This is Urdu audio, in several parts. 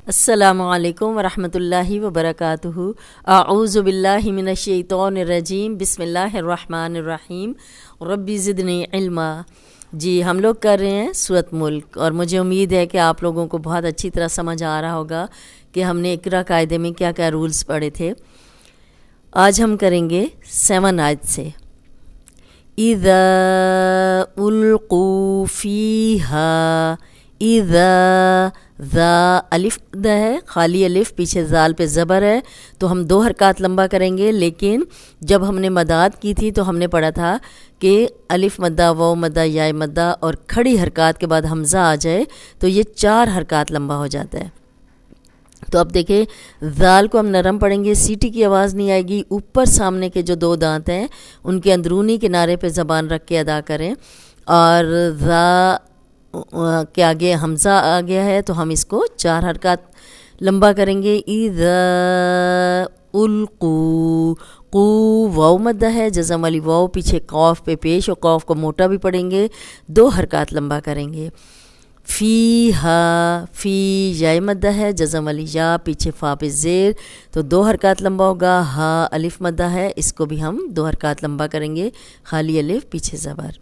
السلام علیکم ورحمۃ اللہ وبرکاتہ۔ اعوذ باللہ من الشیطان الرجیم، بسم اللہ الرحمن الرحیم، ربی زدنی علما۔ جی ہم لوگ کر رہے ہیں سورۃ ملک، اور مجھے امید ہے کہ آپ لوگوں کو بہت اچھی طرح سمجھ آ رہا ہوگا کہ ہم نے اقرا قاعدے میں کیا کیا رولز پڑھے تھے۔ آج ہم کریں گے 7 آیت سے۔ اذا القوا فیہا، اذا ذا الف مدہ ہے، خالی الف، پیچھے زال پہ زبر ہے، تو ہم 2 حرکات لمبا کریں گے۔ لیکن جب ہم نے مداد کی تھی تو ہم نے پڑھا تھا کہ الف مدہ، واو مدہ، یا مدہ اور کھڑی حرکات کے بعد حمزہ آ جائے تو یہ 4 حرکات لمبا ہو جاتا ہے۔ تو اب دیکھیں، زال کو ہم نرم پڑھیں گے، سیٹی کی آواز نہیں آئے گی، اوپر سامنے کے جو 2 دانت ہیں ان کے اندرونی کنارے پہ زبان رکھ کے ادا کریں، اور ذا کے آگے حمزہ آ گیا ہے تو ہم اس کو 4 حرکات لمبا کریں گے۔ اذا القوا، قو واو مدہ ہے، جزم والی واو پیچھے قاف پہ پیش، اور قاف کو موٹا بھی پڑھیں گے، 2 حرکات لمبا کریں گے۔ فیہا، فی یا مدہ ہے، جزم والی یا پیچھے فا پہ زیر، تو 2 حرکات لمبا ہوگا۔ ہا الف مدہ ہے، اس کو بھی ہم 2 حرکات لمبا کریں گے، خالی الف پیچھے زبر۔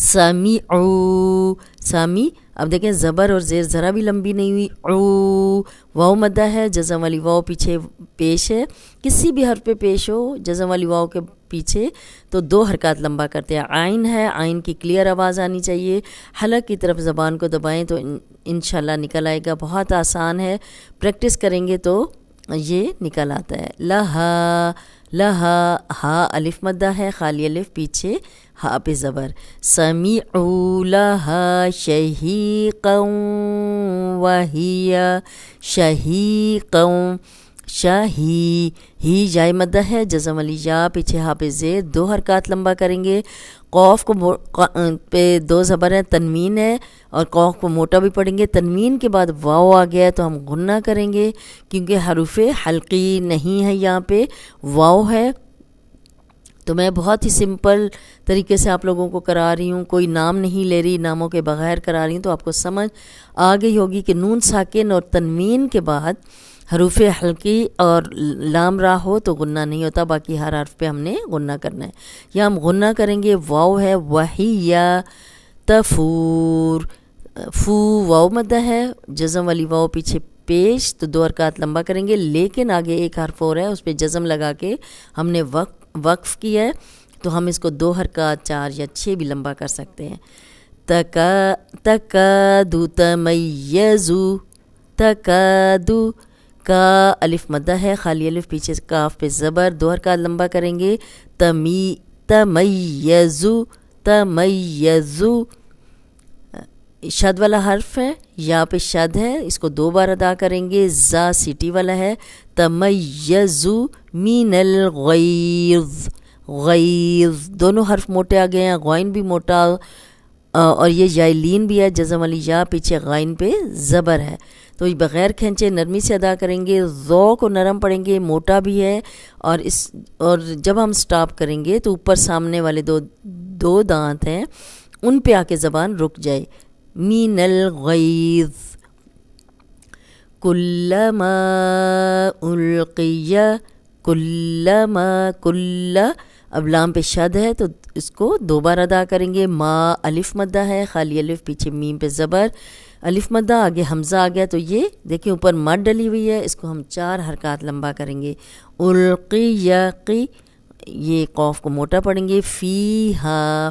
سمیعو، سامی، اب دیکھیں زبر اور زیر ذرا بھی لمبی نہیں ہوئی۔ او واو مدہ ہے، جزم والی واو پیچھے پیش ہے، کسی بھی حرف پہ پیش ہو جزم والی واو کے پیچھے تو 2 حرکات لمبا کرتے ہیں۔ عین ہے، عین کی کلیئر آواز آنی چاہیے، حلق کی طرف زبان کو دبائیں تو انشاءاللہ نکل آئے گا۔ بہت آسان ہے، پریکٹس کریں گے تو یہ نکل آتا ہے۔ لہا، لہا، ہا الف مدہ ہے، خالی الف پیچھے ہا پہ زبر۔ سمیعوا لہا شہیقا وہی شہیقا، شہی، ہی جائے مدہ ہے، جزم والی یا پیچھے ہا پہ زیر، 2 حرکات لمبا کریں گے۔ قوف کو پہ 2 زبر ہیں، تنوین ہے، اور قوف کو موٹا بھی پڑھیں گے۔ تنوین کے بعد واو آ گیا ہے تو ہم غنہ کریں گے، کیونکہ حروف حلقی نہیں ہے، یہاں پہ واو ہے۔ تو میں بہت ہی سمپل طریقے سے آپ لوگوں کو کرا رہی ہوں، کوئی نام نہیں لے رہی، ناموں کے بغیر کرا رہی ہوں، تو آپ کو سمجھ آ گئی ہوگی کہ نون ساکن اور تنوین کے بعد حروف حلقی اور لام را ہو تو غنہ نہیں ہوتا، باقی ہر حرف پہ ہم نے غنہ کرنا ہے۔ یا ہم غنہ کریں گے، واو ہے، وہیہ تفور، فو واو مدہ ہے، جزم والی واو پیچھے پیش، تو 2 حرکات لمبا کریں گے، لیکن آگے ایک حرف اور ہے، اس پہ جزم لگا کے ہم نے وقف کیا ہے، تو ہم اس کو 2 حرکات 4 یا 6 بھی لمبا کر سکتے ہیں۔ تکادو تمیزو، تکادو، کا الف مدہ ہے، خالی الف پیچھے کاف پہ زبر، 2 حرکات لمبا کریں گے۔ تمیزو، تمیزو، شد والا حرف ہے، یا پہ شد ہے، اس کو 2 بار ادا کریں گے۔ زا سیٹی والا ہے، تمیزو من الغیظ، غیظ، دونوں حرف موٹے آ گئے ہیں، غائن بھی موٹا، اور یہ یائلین بھی ہے، جزم والی یا پیچھے غائن پہ زبر ہے، تو یہ بغیر کھینچے نرمی سے ادا کریں گے۔ ذو کو نرم پڑھیں گے، موٹا بھی ہے، اور جب ہم سٹاپ کریں گے تو اوپر سامنے والے 2 دانت ہیں ان پہ آ کے زبان رک جائے۔ من الغیظ، کلما القی، کلما، کل، اب لام پہ شد ہے تو اس کو 2 بار ادا کریں گے۔ ما الف مدہ ہے، خالی الف پیچھے میم پہ زبر، الف مدہ، آگے حمزہ آ گیا، تو یہ دیکھیں اوپر مد ڈلی ہوئی ہے، اس کو ہم 4 حرکات لمبا کریں گے۔ القی، قی، یہ قوف کو موٹا پڑھیں گے۔ فیہا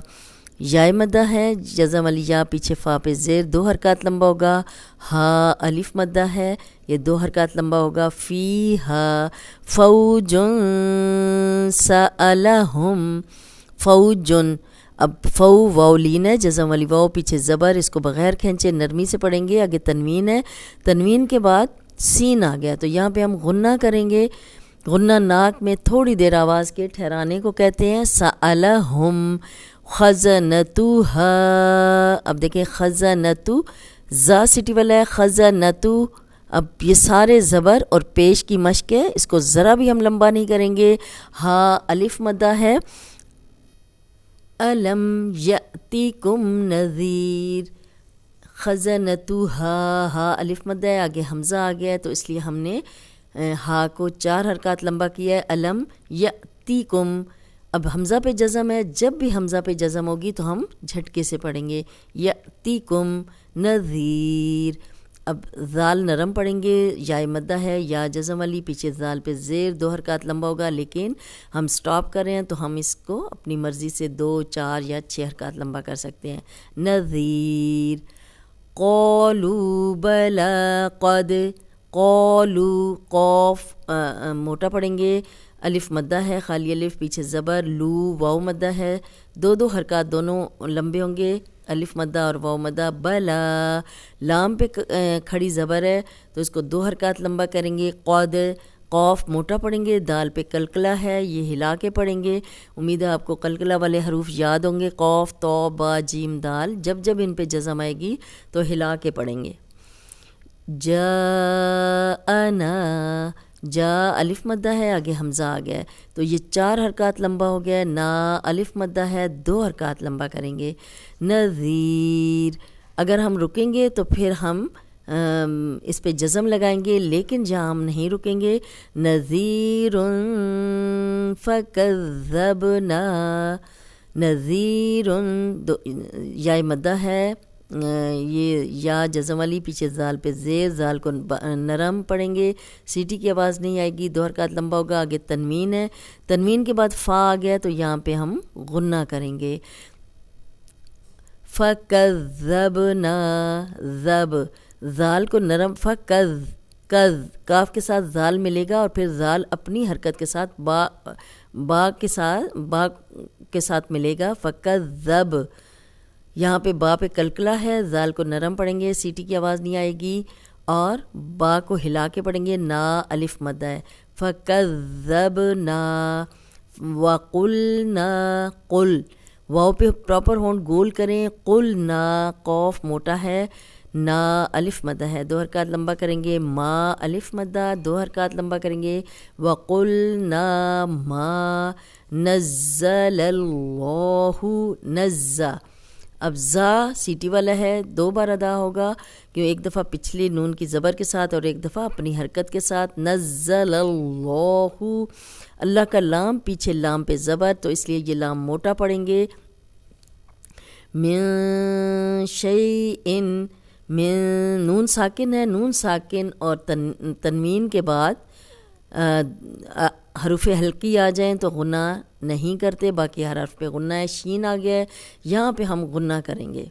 یا مدہ ہے، جزم والی یا پیچھے فا پہ زیر، 2 حرکات لمبا ہوگا۔ ہا الف مدہ ہے، یہ 2 حرکات لمبا ہوگا۔ فیہا فوج سألہم، فوجن، اب فو واو لین ہے، جزم والی واو پیچھے زبر، اس کو بغیر کھینچے نرمی سے پڑھیں گے۔ آگے تنوین ہے، تنوین کے بعد سین آ گیا، تو یہاں پہ ہم غنہ کریں گے۔ غنہ ناک میں تھوڑی دیر آواز کے ٹھہرانے کو کہتے ہیں۔ سألہم خزنتوہا، اب دیکھیں خزنتو، زا سٹی والا ہے، خزنتو، اب یہ سارے زبر اور پیش کی مشق ہے، اس کو ذرا بھی ہم لمبا نہیں کریں گے۔ ہا الف مدہ ہے، الم یأتیکم نذیر، خزنتھا، ہا الف مد ہے، آگے حمزہ آ گیا ہے تو اس لیے ہم نے ہا کو 4 حرکات لمبا کیا ہے. علم یأتیکم، اب حمزہ پہ جزم ہے، جب بھی حمزہ پہ جزم ہوگی تو ہم جھٹکے سے پڑھیں گے. یأتیکم نذیر، اب ذال نرم پڑھیں گے، یا مدہ ہے یا جزم والی، پیچھے ذال پہ زیر 2 حرکات لمبا ہوگا، لیکن ہم سٹاپ کر رہے ہیں تو ہم اس کو اپنی مرضی سے 2 4 یا 6 حرکات لمبا کر سکتے ہیں. نذیر. قولوا بلا قد، قولو قوف موٹا پڑھیں گے، الف مدہ ہے خالی الف، پیچھے زبر، لو واو مدہ ہے، 2 حرکات دونوں لمبے ہوں گے، الف مدہ اور واو مدہ. بلا لام پہ کھڑی زبر ہے تو اس کو 2 حرکات لمبا کریں گے. قد قوف موٹا پڑھیں گے، دال پہ قلقلہ ہے، یہ ہلا کے پڑھیں گے. امید ہے آپ کو قلقلہ والے حروف یاد ہوں گے، قوف تو با جیم دال، جب جب ان پہ جزم آئے گی تو ہلا کے پڑھیں گے. جاءنا، جا الف مدہ ہے، آگے حمزہ آ گیا ہے تو یہ 4 حرکات لمبا ہو گیا ہے. نا الف مدہ ہے، 2 حرکات لمبا کریں گے. نذیر، اگر ہم رکیں گے تو پھر ہم اس پہ جزم لگائیں گے، لیکن جہاں ہم نہیں رکیں گے، نذیر فکذبنا، نذیر یا مدہ ہے، یہ یا جزم والی، پیچھے زال پہ زیر، زال کو نرم پڑھیں گے، سیٹی کی آواز نہیں آئے گی، 2 حرکات لمبا ہوگا. آگے تنوین ہے، تنوین کے بعد فا آ گیا تو یہاں پہ ہم غنہ کریں گے. فکذبنا، زب زال کو نرم، کز کاف کے ساتھ زال ملے گا اور پھر زال اپنی حرکت کے ساتھ با کے ساتھ ملے گا. فکذب، یہاں پہ با پہ قلقلہ ہے، زال کو نرم پڑھیں گے، سیٹی کی آواز نہیں آئے گی، اور با کو ہلا کے پڑھیں گے. نا الف مدہ ہے. فکذبنا وقلنا، قل واو پہ پراپر ہونٹ گول کریں، قلنا قوف موٹا ہے، نا الف مدہ ہے، 2 حرکات لمبا کریں گے. ما الف مدہ، 2 حرکات لمبا کریں گے. وقلنا ما نزل اللہ، نزا، اب زا سیٹی والا ہے، 2 بار ادا ہوگا، کیوں ایک دفعہ پچھلی نون کی زبر کے ساتھ اور ایک دفعہ اپنی حرکت کے ساتھ. نزل اللہ، اللہ کا لام پیچھے لام پہ زبر تو اس لیے یہ لام موٹا پڑھیں گے. من شیئن، من نون ساکن ہے، نون ساکن اور تنوین کے بعد حروف حلقی آ جائیں تو غنہ نہیں کرتے، باقی ہر حرف پہ غنہ ہے. شین آ گیا ہے، یہاں پہ ہم غنہ کریں گے.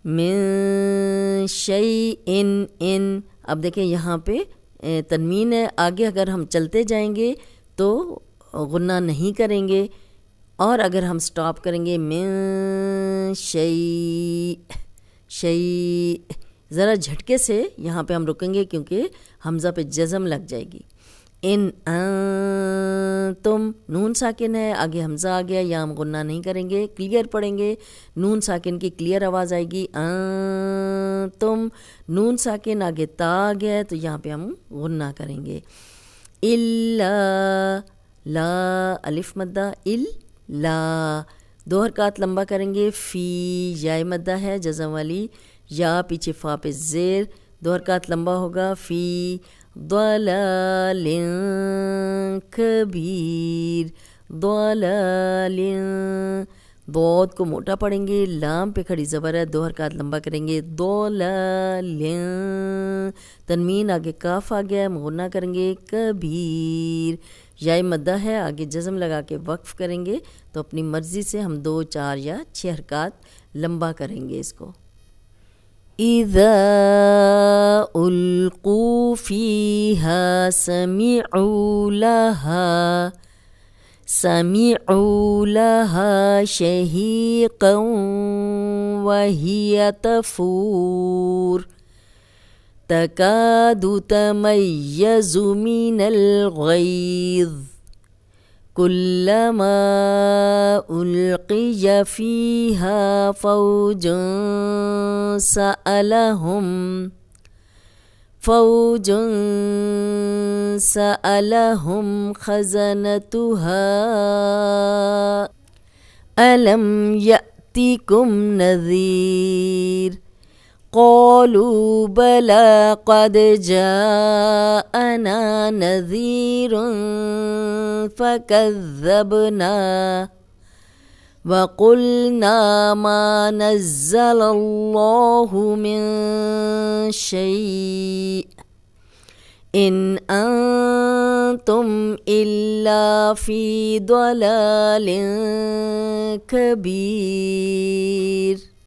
من شیئن، ان، اب دیکھیں یہاں پہ تنوین ہے، آگے اگر ہم چلتے جائیں گے تو غنہ نہیں کریں گے، اور اگر ہم سٹاپ کریں گے من شیء، ذرا جھٹکے سے یہاں پہ ہم رکیں گے کیونکہ حمزہ پہ جزم لگ جائے گی. ان انتم، نون ساکن ہے، آگے حمزہ آ گیا، یا ہم غنہ نہیں کریں گے، کلیئر پڑھیں گے، نون ساکن کی کلیئر آواز آئے گی. انتم، نون ساکن، آگے تا آ گیا ہے تو یہاں پہ ہم غنہ کریں گے. الا، لا الف مدہ، لا 2 حرکات لمبا کریں گے. فی یا مدہ ہے جزم والی، یا پیچھے فا پہ زیر، 2 حرکات لمبا ہوگا. فی ضلال کبیر، ضلال، ضاد کو موٹا پڑھیں گے، لام پہ کھڑی زبر ہے، 2 حرکات لمبا کریں گے. ضلال، تنوین آگے کاف آ گیا ہے، غنہ کریں گے. کبیر، یا مدہ ہے، آگے جزم لگا کے وقف کریں گے تو اپنی مرضی سے ہم 2 4 یا 6 حرکات لمبا کریں گے اس کو. اذا القوا فیہا سمعوا لها شہیقا وہی تفور تکاد تمیز من الغیظ کلما القی فیہا فوج سألهم خزنتها ألم يأتكم نذير قالوا بلى قد جاءنا نذير فكذبنا وقلنا ما نزل الله من شيء إن أنتم إلا في ضلال كبير.